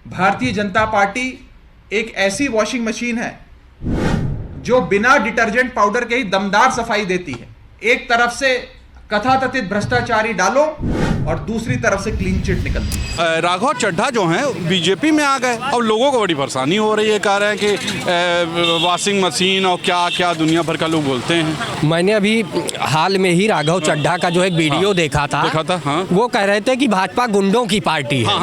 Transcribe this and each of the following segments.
Bharatiya Janata party एक ऐसी washing machine है जो बिना डिटर्जेंट पाउडर के ही दमदार सफाई देती है। एक तरफ से कथाकथित भ्रष्टाचारी डालो और दूसरी तरफ से क्लीन चिट निकलती है। राघव चड्ढा जो हैं बीजेपी में आ गए। अब लोगों को बड़ी परेशानी हो रही है, कह रहे हैं कि वॉशिंग मशीन और क्या क्या दुनिया भर का लोग बोलते हैं। मैंने अभी हाल में ही राघव चड्ढा का जो एक वीडियो देखा था हाँ। वो कह रहे थे कि भाजपा गुंडों की पार्टी है।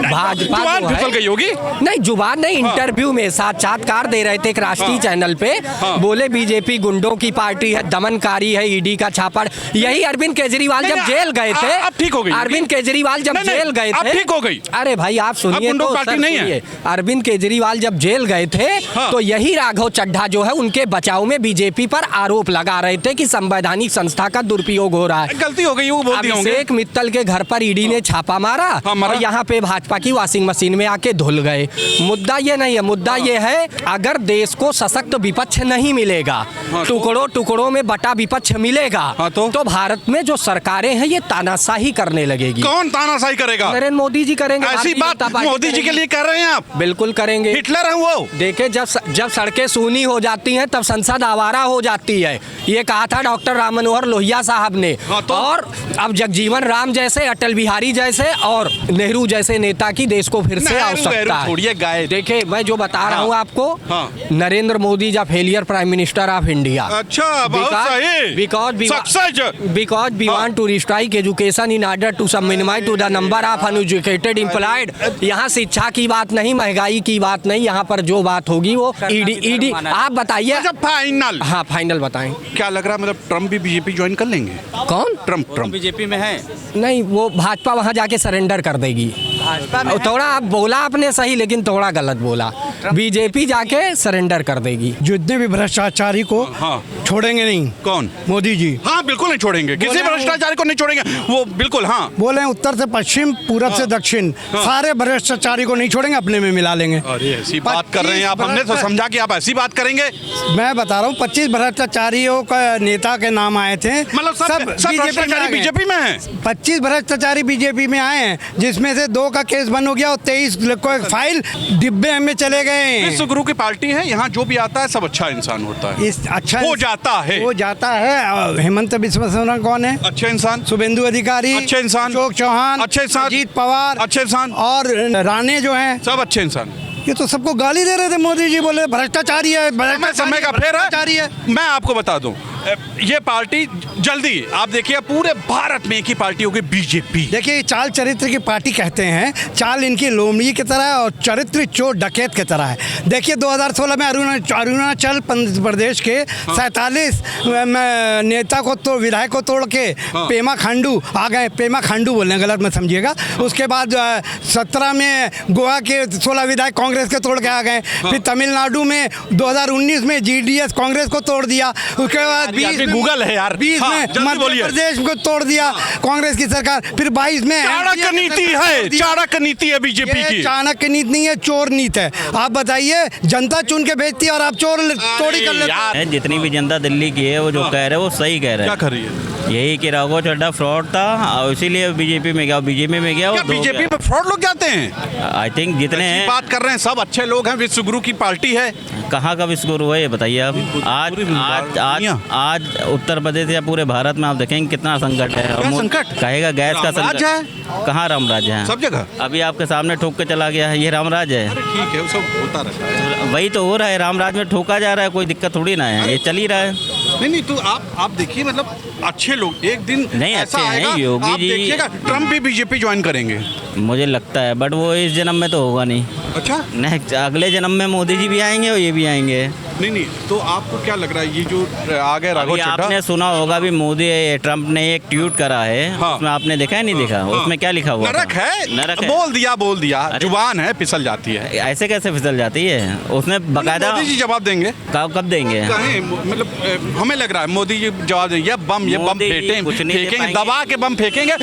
भाजपा फिसल गई होगी। नहीं, जुबान नहीं, इंटरव्यू में साक्षात्कार दे रहे थे एक राष्ट्रीय चैनल पे। बोले बीजेपी गुंडों की पार्टी है, दमनकारी है, ईडी का छापड़। यही अरविंद केजरीवाल जब जेल गए थे, ठीक हो गई। अरविंद केजरीवाल जब जेल गए थे, ठीक हो गई। अरे भाई आप सुनिए तो, पार्टी नहीं है। अरविंद केजरीवाल जब जेल गए थे तो यही राघव चड्ढा जो है उनके बचाव में बीजेपी पर आरोप लगा रहे थे कि संवैधानिक संस्था का दुरुपयोग हो रहा है। गलती हो गई वो बोल दिए होंगे। अभिषेक मित्तल के घर पर ईडी ने छापा मारा और यहाँ पे भाजपा की वॉशिंग मशीन में आके धुल गए। मुद्दा ये नहीं है, मुद्दा ये है अगर देश को सशक्त विपक्ष नहीं मिलेगा, टुकड़ों टुकड़ों में बटा विपक्ष मिलेगा तो भारत में जो सरकारें हैं ये तानाशाही करने लगेगी। कौन तानाशाही करेगा? नरेंद्र मोदी जी करेंगे। ऐसी बात मोदी जी के लिए कर रहे हैं आप? बिल्कुल करेंगे। हिटलर है वो। देखिए जब सड़कें सूनी हो जाती हैं तब संसद आवारा हो जाती है, ये कहा था डॉक्टर राम मनोहर लोहिया साहब ने। और अब जगजीवन राम जैसे, अटल बिहारी जैसे और नेहरू जैसे नेता की देश को फिर से आवश्यकता है। देखिए मैं जो बता रहा हूँ आपको, नरेंद्र मोदी जा failure prime minister of India. अच्छा, बहुत सही। Because we want to restrike education in order to minimize to the number of uneducated employed. यहाँ शिक्षा की बात नहीं, महंगाई की बात नहीं, यहाँ पर जो बात होगी वो ईडी। आप बताइए फाइनल। हाँ फाइनल बताएं। क्या लग रहा है, मतलब ट्रम्प भी बीजेपी ज्वाइन कर लेंगे? कौन? ट्रम्प बीजेपी में है? नहीं, वो भाजपा वहाँ जाके सरेंडर कर देगी। थोड़ा आप बोला आपने सही, लेकिन थोड़ा गलत बोला। बीजेपी जाके सरेंडर कर देगी। जितने भी भ्रष्टाचारी को छोड़ेंगे नहीं। कौन? मोदी जी। हाँ बिल्कुल नहीं छोड़ेंगे, किसी भ्रष्टाचारी को नहीं छोड़ेंगे वो, बिल्कुल। हाँ बोले उत्तर से पश्चिम, पूरब से दक्षिण, सारे भ्रष्टाचारी को नहीं छोड़ेंगे, अपने में मिला लेंगे। अरे ऐसी बात कर रहे हैं आप, हमने तो समझा कि आप ऐसी बात करेंगे। मैं बता रहा हूँ 25 भ्रष्टाचारियों का नेता के नाम आए थे। मतलब सब भ्रष्टाचारी बीजेपी में है। 25 भ्रष्टाचारी बीजेपी में आए हैं, जिसमें से 2 का केस बंद हो गया और 23 को फाइल डिब्बे में चले गए। विश्व गुरु की पार्टी है, यहाँ जो भी आता है सब अच्छा इंसान होता है। अच्छा हो जाता है। हेमंत बिस्वा शर्मा कौन है? अच्छे इंसान। शुभेंदु अधिकारी अच्छे इंसान, अशोक चौहान अच्छे इंसान, अजीत पवार अच्छे इंसान, और राणे जो हैं सब अच्छे इंसान। ये तो सबको गाली दे रहे थे। मोदी जी बोले भ्रष्टाचारी है, समय का फेर है। मैं आपको बता दूं, ये पार्टी जल्दी आप देखिए पूरे भारत में एक ही पार्टी होगी, बीजेपी। देखिए चाल चरित्र की पार्टी कहते हैं, चाल इनकी लोमड़ी की तरह है और चरित्र चोर डकैत की तरह है। देखिए 2016 में अरुणाचल प्रदेश के 47 नेता को तो विधायक को तोड़ के पेमा खांडू आ गए। पेमा खांडू बोलने गलत मत समझिएगा। उसके बाद 17 में गोवा के 16 विधायक कांग्रेस के तोड़ के आ गए। फिर तमिलनाडु में 2019 में जीडीएस कांग्रेस को तोड़ दिया। उसके बाद 20 में गूगल है यार, 20 में मध्य प्रदेश को तोड़ दिया कांग्रेस की सरकार। फिर 22 में चाणक्य नीति है, चाणक्य नीति है बीजेपी की। चाणक्य नीति नहीं है, चोर नीति है। आप बताइए, जनता चुन के भेजती है और आप चोरी कर लेते हैं। जितनी भी जनता दिल्ली की है वो जो कह रहे हैं वो सही कह रहे हैं। क्या कर रही है? यही कि राघव चड्ढा फ्रॉड था और इसीलिए बीजेपी में गया। बीजेपी में गया, बीजेपी में फ्रॉड लोग जाते हैं। आई थिंक जितने हैं बात कर रहे हैं सब अच्छे लोग हैं। विश्व गुरु की पार्टी है। कहाँ का विश्व गुरु है ये बताइए आप? आज उत्तर प्रदेश या पूरे भारत में आप देखेंगे कितना संकट है। और संकट कहेगा गैस का संकट है। कहाँ रामराज है? सब जगह। अभी आपके सामने ठोक के चला गया है, ये रामराज है? ठीक है, वो सब होता रहता है। वही तो हो रहा है, रामराज में ठोका जा रहा है, कोई दिक्कत थोड़ी ना है, ये चल ही रहा है। नहीं तो आप देखिए, मतलब अच्छे लोग एक दिन नहीं ऐसा अच्छे आएगा, हैं योगी आप जी। देखिएगा ट्रम्प भी बीजेपी ज्वाइन करेंगे मुझे लगता है, बट वो इस जन्म में तो होगा नहीं। अच्छा, नेक्स्ट अगले जन्म में मोदी जी भी आएंगे और ये भी आएंगे। नहीं तो आपको क्या लग रहा है ये जो आ गए राघव चड्ढा? आपने सुना होगा भी मोदी ट्रम्प ने एक ट्वीट करा है। उसमें आपने देखा है नहीं देखा? उसमें क्या लिखा हुआ? नरक है। बोल दिया जुबान है, फिसल जाती है। ऐसे कैसे फिसल जाती है? उसने बकायदा मोदी जी जवाब देंगे। कब देंगे? मतलब हमें लग रहा है मोदी जी जवाब देंगे। ये बम फेंकेंगे, दबा के बम फेंकेंगे,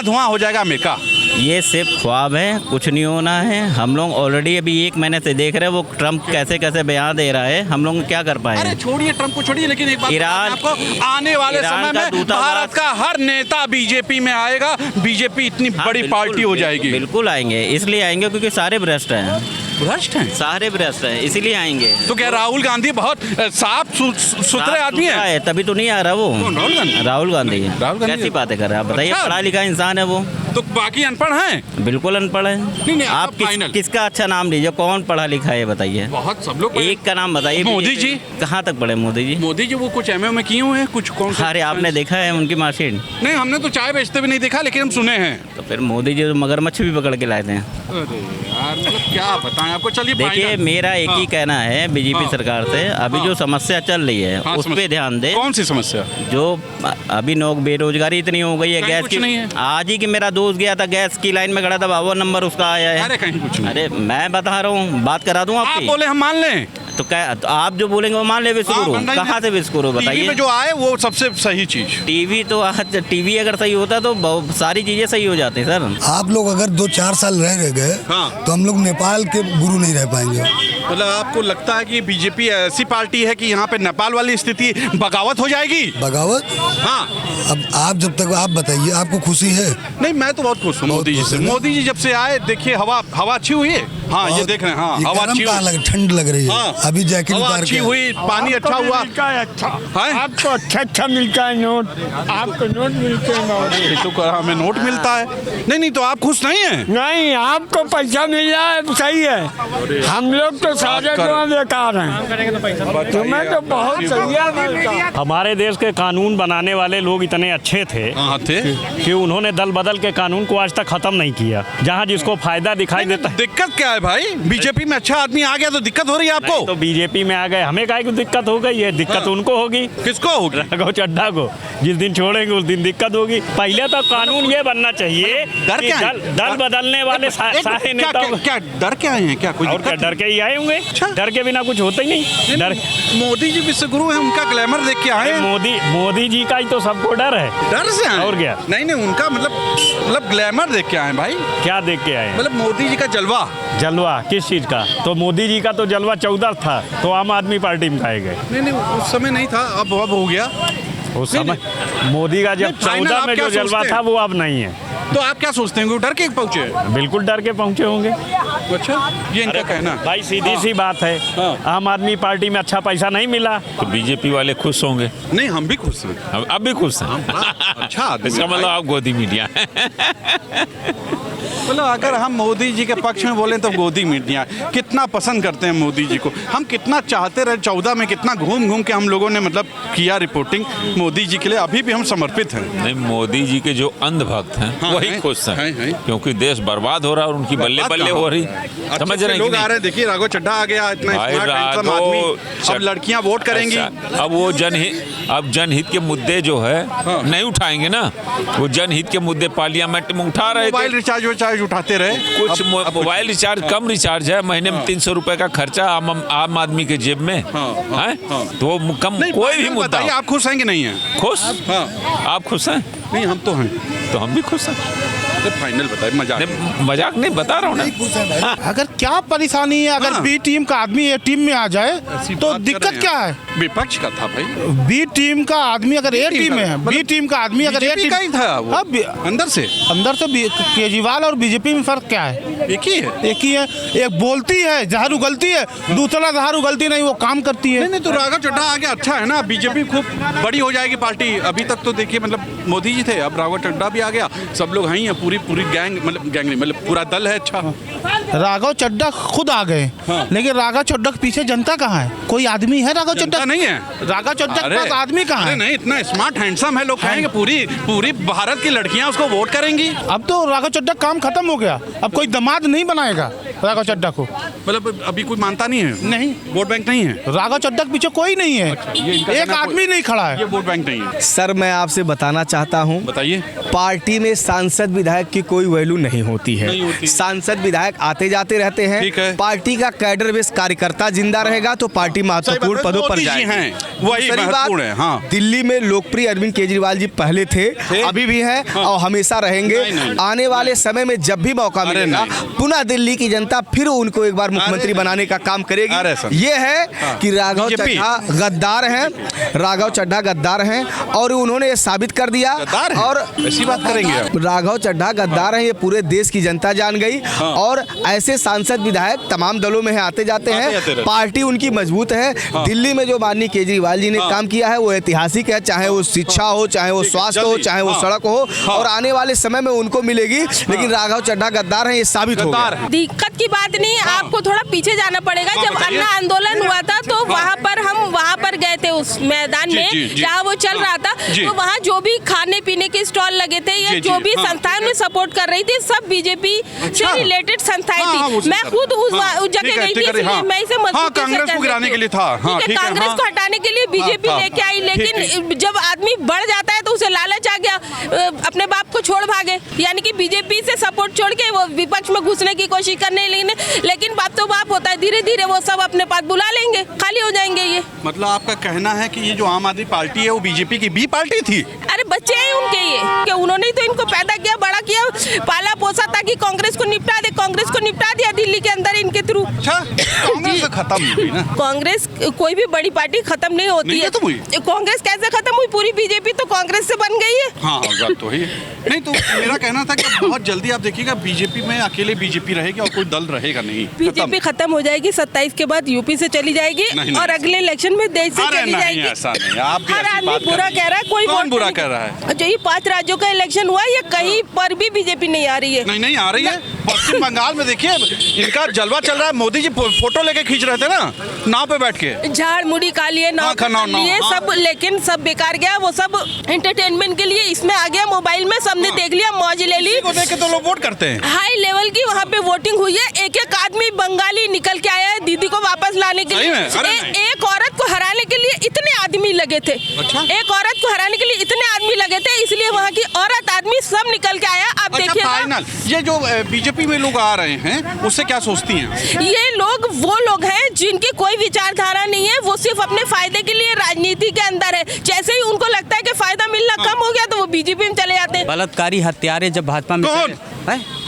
धुआं हो जाएगा अमेरिका। ये सिर्फ ख्वाब है, कुछ नहीं होना है। हम लोग ऑलरेडी अभी 1 महीने से देख रहे हैं वो ट्रम्प कैसे कैसे बयान दे रहा है, हम लोग क्या कर अरे पाए। छोड़िए ट्रम्प को छोड़िए, लेकिन एक बात ईरान- आपको, आने वाले ईरान समय का में दूतावास- भारत का हर नेता बीजेपी में आएगा, बीजेपी इतनी हाँ, बड़ी बिल्कुल, पार्टी हो जाएगी। बिल्कुल आएंगे, इसलिए आएंगे क्योंकि सारे भ्रष्ट हैं, भ्रष्ट हैं। सारे भ्रष्ट हैं, इसीलिए आएंगे। तो क्या राहुल गांधी बहुत साफ सुथरे आदमी साफ सुथरा है? तभी तो नहीं आ रहा वो। कौन, राहुल गांधी? राहुल गांधी राहुल गांधी? कैसी बातें कर रहे हैं आप बताइए, अच्छा। पढ़ा लिखा इंसान है वो। तो बाकी अनपढ़ हैं? बिल्कुल अनपढ़ है। नहीं, आप फाइनल। किसका अच्छा नाम लीजिए, कौन पढ़ा लिखा है बताइए, बहुत सब लोग। एक का नाम बताइए। मोदी जी। कहाँ तक पढ़े मोदी जी? मोदी जी वो कुछ एमए में किए हुए हैं, कुछ कौन सा? अरे आपने देखा है उनकी मार्कशीट? नहीं, हमने तो चाय बेचते भी नहीं देखा, लेकिन हम सुने हैं। तो फिर मोदी जी तो मगरमच्छ भी पकड़ के लाए थे। अरे यार, मतलब क्या बताएं आपको। चलिए देखिए फाइनल। मेरा एक ही कहना है बीजेपी हाँ। सरकार से, अभी जो समस्या चल रही है हाँ, उस पे ध्यान दे। कौन सी समस्या? जो अभी बेरोजगारी इतनी हो गई है, कहीं गैस कुछ की। नहीं है। आज ही कि मेरा दोस्त गया था गैस की लाइन में खड़ा था, 52 नंबर उसका आया है। अरे कहीं कुछ नहीं। अरे मैं बता रहा हूँ, बात करा दूँ आप आपकी। बोले हम मान लें। तो क्या तो आप जो बोलेंगे वो मान ले विश्वगुरु। हाँ, कहाँ से विश्वगुरु टीवी बताइए। में जो आए वो सबसे सही चीज। टीवी तो आज टीवी अगर सही होता तो बहुत सारी चीजें सही हो जाती सर। आप लोग अगर 2-4 साल रह गए हाँ। तो हम लोग नेपाल के गुरु नहीं रह पाएंगे। मतलब आपको लगता है कि बीजेपी ऐसी पार्टी है कि यहाँ पे नेपाल वाली स्थिति बगावत हो जाएगी? बगावत। हाँ। अब आप जब तक आप बताइए, आपको खुशी है? नहीं, मैं तो बहुत खुश हूँ मोदी जी खुश से। है ना? मोदी जी जब से आए देखिए हवा अच्छी हुई है। हाँ, ये देख रहे हैं। हाँ, ये हवा गरम अच्छी कहाँ हुई। लग, ठंड लग रही है। हाँ। अभी जैकेट हवा उतार अच्छी के हुई, पानी अच्छा हुआ। अच्छा हैं? आपको अच्छा मिलता है नोट, आपको नोट मिलते हैं नोट। ये तो कहा हमें नोट मिलता है। नहीं, तो आप खुश नहीं हैं? नहीं, आपको पैसा मिल रहा है सही है, हम लोग तो सारे जो बेकार हैं। तुम्हें तो बहुत सही है। हमारे देश के कानून बनाने वाले लोग इतने अच्छे थे हाँ थे। कि उन्होंने दल बदल के कानून को आज तक खत्म नहीं किया। जहां जिसको फायदा दिखाई देता है। दिक्कत क्या है भाई? बीजेपी में अच्छा आदमी आ गया तो दिक्कत हो रही है नहीं आपको? तो बीजेपी में आ गए, हमें काहे की दिक्कत हो गई है? दिक्कत हाँ। उनको होगी। किसको होगी? राघव चड्ढा को जिस दिन छोड़ेंगे उस दिन दिक्कत होगी। पहले तो कानून ये बनना चाहिए डर कि क्या है? दल बदलने वाले सारे नेताओं क्या डर क्या है? क्या कोई और क्या दिक्कत? डर के ही आए होंगे? अच्छा। डर के बिना कुछ होता ही नहीं। डर मोदी जी विश्वगुरु है, उनका ग्लैमर देख के आए। मोदी जी का ही तो सबको डर है। डर से आए? और क्या? नहीं, उनका मतलब ग्लैमर देख के आए भाई। क्या देख के आए? मतलब मोदी जी का जलवा। जलवा किस चीज का? तो मोदी जी का तो जलवा 14 था, तो आम आदमी पार्टी में खाए गए। नहीं, उस समय नहीं था, अब हो गया। उस समय मोदी का जब नहीं, फाइनल 14 आप में क्या जो जलवा सोचते था हैं? वो अब नहीं है। तो आप क्या सोचते हैं कि वो डर के पहुंचे? बिल्कुल डर के पहुंचे होंगे। अच्छा, ये इनका कहना है। भाई सीधी सी बात है, हाँ। आम आदमी पार्टी में अच्छा पैसा नहीं मिला। तो बीजेपी वाले खुश होंगे। नहीं, हम भी खुश हैं। अब भी खुश हैं। अच्छा आदमी इसका है मतलब भाई। आप गोदी मीडिया मतलब अगर हम मोदी जी के पक्ष में बोलें तो गोदी मीडिया कितना पसंद करते हैं मोदी जी को, हम कितना चाहते रहे। 14 में कितना घूम के हम लोगों ने मतलब किया रिपोर्टिंग मोदी जी के लिए। अभी भी हम समर्पित हैं। नहीं, मोदी जी के जो अंधभक्त हैं हाँ, वही हैं, खुश हैं, हैं। क्योंकि देश बर्बाद हो रहा है और उनकी बल्ले बात बल्ले कहाँ हो रही। अच्छे समझ अच्छे रहे हैं लोग कि आ नहीं? रहे हैं। देखिए राघव चड्ढा आ गया, इतना भाई स्मार्ट हैंडसम राघव आदमी। अब लड़कियां वोट करेंगी। अच्छा, अब वो जनहित के मुद्दे जो है नहीं उठाएंगे ना। वो जनहित के मुद्दे पार्लियामेंट में उठा रहे मोबाइल थे। रिचार्ज उठाते रहे। कुछ अब मोबाइल रिचार्ज कम रिचार्ज है, महीने में 300 रुपए का खर्चा आम आदमी के जेब में है। तो वो कम नहीं, कोई भी मुद्दा बताइए, हो। आप खुश हैं कि नहीं हैं? खुश? हाँ। आप खुश हैं? नहीं, हम तो हैं। तो हम भी खुश हैं। तो फाइनल बताइए, मजाक। नहीं, मजाक नहीं बता रहा हूँ ना। अगर क्या परेशानी है, अगर हाँ। बी टीम का आदमी ए टीम में आ जाए तो बात कर दिक्कत रहे हैं। क्या है? विपक्ष का था भाई। बी टीम का आदमी अगर ए टीम में है, बी टीम का आदमी अगर ए बीजेपी टीम का ही था वो। हाँ, अंदर से अंदर से केजरीवाल और बीजेपी में फर्क क्या है? एक ही है। एक ही है। एक बोलती है जहर उगलती है, दूसरा जहर उगलती नहीं, वो काम करती है। नहीं, तो राघव चड्ढा आ गया, अच्छा है ना। बीजेपी खूब बड़ी हो जाएगी पार्टी। अभी तक तो देखिए मतलब मोदी जी थे, अब राघव चड्ढा भी आ गया। सब लोग हैं, पूरी गैंग, गैंग नहीं मतलब पूरा दल है। अच्छा, राघव चड्ढा खुद आ गए, हाँ। लेकिन राघव चड्ढा के पीछे जनता कहाँ है? कोई आदमी है राघव जनता चड्ढा? नहीं है। राघव चड्ढा के पास आदमी कहाँ अरे है? नहीं, इतना स्मार्ट हैंडसम है, लोग कहेंगे पूरी भारत की लड़कियां उसको वोट करेंगी। अब तो राघव चड्ढा काम खत्म हो गया, अब कोई दामाद नहीं बनाएगा। राघव चड्ढा को। मतलब अभी कोई मानता नहीं है, नहीं, वोट बैंक नहीं है। राघव चड्ढा के पीछे कोई नहीं है, एक आदमी नहीं खड़ा है, ये वोट बैंक नहीं है। सर मैं आपसे बताना चाहता हूँ, बताइए। पार्टी में सांसद विधायक की कोई वैल्यू नहीं होती है। सांसद विधायक आते जाते रहते हैं, पार्टी का कैडर बेस कार्यकर्ता जिंदा रहेगा तो पार्टी महत्वपूर्ण पदों पर जाएगी। वही महत्वपूर्ण है। हाँ। दिल्ली में लोकप्रिय अरविंद केजरीवाल जी पहले थे, अभी भी हैं और हमेशा रहेंगे। आने वाले समय में जब भी मौका मिलेगा पुनः दिल्ली की जनता फिर उनको एक बार मुख्यमंत्री बनाने का काम करेगी। ये है कि राघव चड्ढा गद्दार हैं, राघव चड्ढा गद्दार हैं और उन्होंने ये साबित कर दिया। और ऐसी बात करेंगे आप? राघव चड्ढा गद्दार हैं, ये पूरे देश की जनता जान गई। और ऐसे सांसद विधायक तमाम दलों में आते जाते हैं, पार्टी उनकी मजबूत है। दिल्ली में जो माननीय केजरीवाल जी ने काम किया है वो ऐतिहासिक है, चाहे वो शिक्षा हो, चाहे वो स्वास्थ्य हो, चाहे वो सड़क हो, और आने वाले समय में उनको मिलेगी। लेकिन राघव चड्ढा गद्दार है, ये साबित हो गया। दिक्कत की बात नहीं, आपको थोड़ा पीछे जाना पड़ेगा। जब अन्ना आंदोलन हुआ था तो वहाँ पर हम वहाँ पर गए थे उस मैदान में जहाँ वो चल रहा था, तो वहाँ जो भी खाने पीने के स्टॉल लगे थे या जो भी संस्थाएं में सपोर्ट कर रही थी सब बीजेपी से रिलेटेड संस्थाएं थी। मैं खुद उस जगह गई थी, इसलिए मैं इसे कांग्रेस को गिराने के लिए था, कांग्रेस को हटाने के लिए बीजेपी लेके आई। लेकिन जब आदमी बढ़ जाता है तो उसे लालच आ गया, अपने बाप को छोड़ भागे, यानी कि बीजेपी से सपोर्ट छोड़ के वो विपक्ष में घुसने की कोशिश करने लगे। लेकिन बाप तो बाप होता है, धीरे धीरे वो सब अपने पास बुला लेंगे, खाली हो जाएंगे। ये मतलब आपका कहना है कि ये जो आम आदमी पार्टी है वो बीजेपी की बी पार्टी थी? अरे बच्चे हैं उनके, ये कि उन्होंने तो इनको पैदा किया, बड़ा किया, पाला पोसा ताकि कांग्रेस को निपटा दे। कांग्रेस को निपटा दिया दिल्ली के अंदर इनके थ्रू। कांग्रेस खत्म हुई ना? कांग्रेस कोई भी बड़ी पार्टी खत्म नहीं होती है। कांग्रेस कैसे खत्म हुई? पूरी बीजेपी तो कांग्रेस से बन गई है। हाँ बात तो है। नहीं तो मेरा कहना था कि बहुत जल्दी आप देखिएगा बीजेपी में अकेले बीजेपी रहेगी और कोई दल रहेगा नहीं। बीजेपी खत्म हो जाएगी, 27 के बाद यूपी से चली जाएगी और अगले इलेक्शन में देश से चली जाएगी। ऐसा नहीं, आप भी हर आदमी बुरा कह रहा है, कोई कौन बुरा कह रहा है? जो ये 5 राज्यों का इलेक्शन हुआ ये कहीं पर भी बीजेपी नहीं आ रही है। नहीं आ रही है। पश्चिम बंगाल में देखिए इनका जलवा चल रहा है, मोदी जी फोटो लेके खींच रहे थे ना नाव पे बैठ के, झाड़ मुड़ी काली है नाव सब, लेकिन सब बेकार गया। वो सब एंटरटेनमेंट के लिए इसमें आ गया, मोबाइल में सबने देख लिया, मौज ले ली। देख के तो लोग वोट करते हैं। हाई लेवल की वहाँ पे वोटिंग हुई है। एक आदमी बंगाली निकल के आया है दीदी को वापस लाने के लिए। एक औरत को हराने के लिए इतने आदमी लगे थे। एक औरत को हराने के लिए इतने आदमी लगे थे, इसलिए वहाँ की औरत आदमी सब निकल के आया। आप देखिए फाइनल ये जो बीजेपी में लोग आ रहे हैं उससे क्या सोचती हैं? ये लोग वो लोग हैं जिनकी कोई विचारधारा नहीं है, वो सिर्फ अपने फायदे के लिए राजनीति के अंदर है। जैसे ही उनको लगता है कि फायदा मिलना कम हो गया तो वो बीजेपी में चले जाते हैं। बलात्कारी हत्यारे जब भाजपा में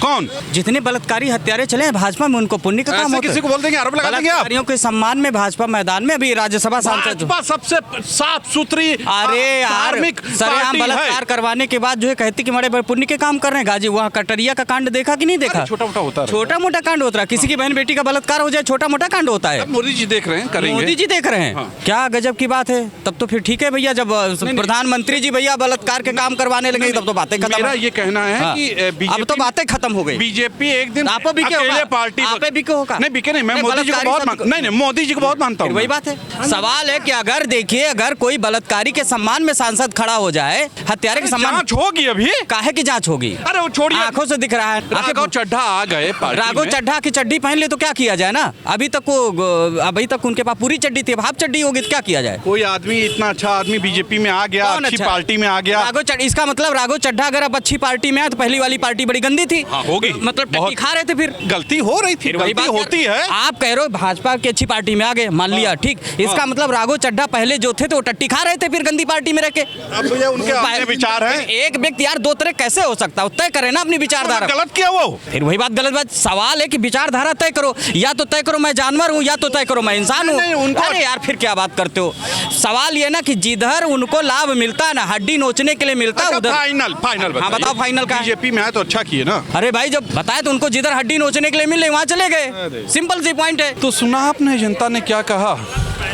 कौन जितने बलात्कारी हत्यारे चले हैं भाजपा में उनको पुण्य का काम होता है। किसी को बोल देंगे आरोप लगा देंगे आप। बलात्कारियों के सम्मान में भाजपा मैदान में अभी राज्यसभा सांसद सबसे साफ सुथरी अरे यार सरेआम बलात्कार करवाने के बाद जो है कहती कि बड़े बड़े पुण्य के काम कर रहे हैं। गाजी वहाँ कटरिया का कांड देखा कि नहीं देखा? छोटा मोटा होता है, छोटा मोटा कांड होता है। किसी की बहन बेटी का बलात्कार हो जाए छोटा मोटा कांड होता है। मोदी जी देख रहे हैं, करेंगे। मोदी जी देख रहे हैं, क्या गजब की बात है। तब तो फिर ठीक है भैया, जब प्रधानमंत्री जी भैया बलात्कार के काम करवाने लगे तब तो बातें खत्म। मेरा ये कहना है कि अब तो बातें खत्म हो गई। बीजेपी एक दिन आप भी अकेले पार्टी आप भी होगा नहीं बिके नहीं। मैं मोदी जी को बहुत नहीं मोदी जी को बहुत मानता हूँ। वही बात है। सवाल है कि अगर देखिए अगर कोई बलात्कारी के सम्मान में सांसद खड़ा हो जाए, हत्यारे के सम्मान जांच होगी अभी। काहे की जांच होगी? अरे वो छोड़िए, आंखों से दिख रहा है। राघव चड्ढा आ गए, राघव चड्ढा की चड्डी पहन ले तो क्या किया जाए ना। अभी तक उनके पास पूरी चड्डी थी, हाफ चड्डी होगी तो क्या किया जाए? कोई आदमी इतना अच्छा आदमी बीजेपी में आ गया, अच्छी पार्टी में आ गया। इसका मतलब राघव चड्ढा अगर अब अच्छी पार्टी में आए तो पहली वाली पार्टी बड़ी गंदी थी। होगी, मतलब टट्टी खा रहे थे, फिर गलती हो रही थी। गलती होती है। आप कह रहे हो भाजपा की अच्छी पार्टी में आ गए, मान लिया ठीक। इसका मतलब राघव चड्ढा पहले जो थे तो वो टट्टी खा रहे थे फिर गंदी पार्टी में रह के। अब ये उनके अपने विचार हैं। एक व्यक्ति यार दो तरह कैसे हो सकता है? तय करे ना अपनी विचारधारा। गलत किया वो, फिर वही बात गलत बात। सवाल है कि विचारधारा तय करो, या तो तय करो मैं जानवर हूँ या तो तय करो मैं इंसान हूँ। अरे यार फिर क्या बात करते हो? सवाल ये ना कि जिधर उनको लाभ मिलता है ना, हड्डी नोचने के लिए मिलता है उधर। फाइनल हाँ बताओ फाइनल का। बीजेपी में आए तो अच्छा किए ना। अरे भाई जब बताए तो उनको जिधर हड्डी नोचने के लिए मिले वहाँ चले गए, सिंपल सी पॉइंट है। तो सुना आपने जनता ने क्या कहा,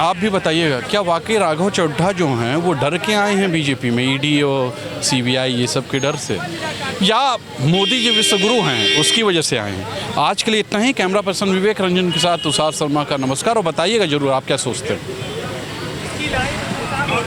आप भी बताइएगा। क्या वाकई राघव चड्ढा जो हैं वो डर के आए हैं बीजेपी में, ईडी और सीबीआई ये सब के डर से, या मोदी जी विश्वगुरु हैं उसकी वजह से आए हैं? आज के लिए इतना ही। कैमरा पर्सन विवेक रंजन के साथ तुषार शर्मा का नमस्कार। और बताइएगा जरूर आप क्या सोचते हैं।